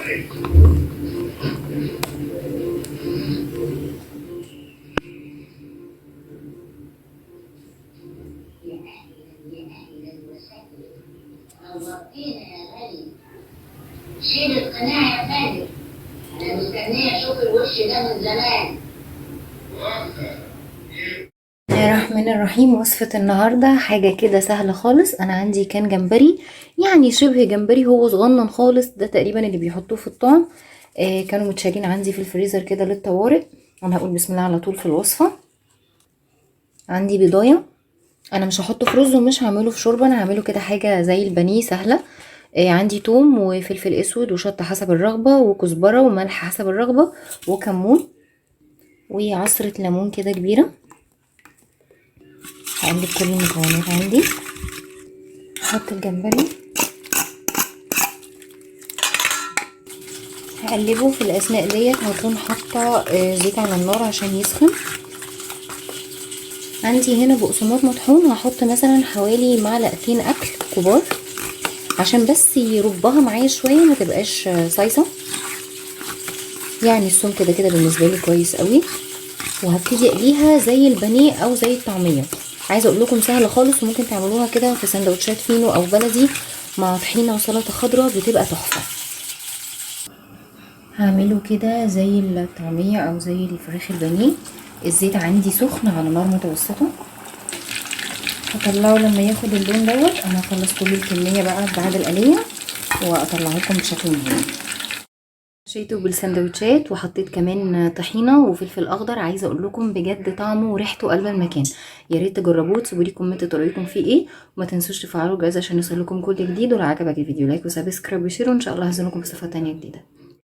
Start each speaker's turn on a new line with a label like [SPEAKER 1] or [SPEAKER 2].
[SPEAKER 1] شيل القناع يا فندم، انا مستنيه اشوف الوش ده من زمان. بسم الله الرحمن الرحيم. وصفة النهاردة حاجة كده سهلة خالص. انا عندي كان جمبري، يعني شبه جمبري، هو صغنن خالص، ده تقريبا اللي بيحطوه في الطعم. كانوا متشالين عندي في الفريزر كده للطوارئ. انا هقول بسم الله على طول في الوصفة. عندي بيضايه، انا مش هحطه في رز ومش هعمله في شوربه، انا هعمله كده حاجه زي البانيه سهله. عندي توم وفلفل اسود وشطه حسب الرغبه وكزبره وملح حسب الرغبه وكمون وعصره ليمون كده كبيره. هقلب كل المكونات عندي. هحط الجمبري، هقلبه. في الاثناء ديت هكون حاطه زيت على النار عشان يسخن. عندي هنا بقسماط مطحون، هحط مثلا حوالي معلقتين اكل كبار عشان بس يربها معايا شويه، ما تبقاش صيصه. يعني السمك كده كده بالنسبه لي كويس قوي. وهبتدي اقليها زي البانيه او زي الطعميه. عايزه اقول لكم سهله خالص، وممكن تعملوها كده في سندوتشات فينو او بلدي مع طحينه وسلطه خضراء، بتبقى تحفه. هعمله كده زي الطعميه او زي الفراخ البانيه. الزيت عندي سخن على نار متوسطه. هطلعه لما ياخد اللون دوت. انا هخلص كل الكميه بقى بعد القليه واطلعه لكم بشكل نهائي. حشيته بالسندوتشات وحطيت كمان طحينه وفلفل اخضر. عايزه اقول لكم بجد طعمه وريحته قلب المكان. يا ريت تجربوه، تسيبوا لي كومنت رايكم فيه ايه، وما تنسوش تفعلوا الجرس عشان يوصلكم كل جديد. ولو عجبك الفيديو لايك وسبسكرايب وشير، وان شاء الله هنزل لكم بصفه تانية جديده.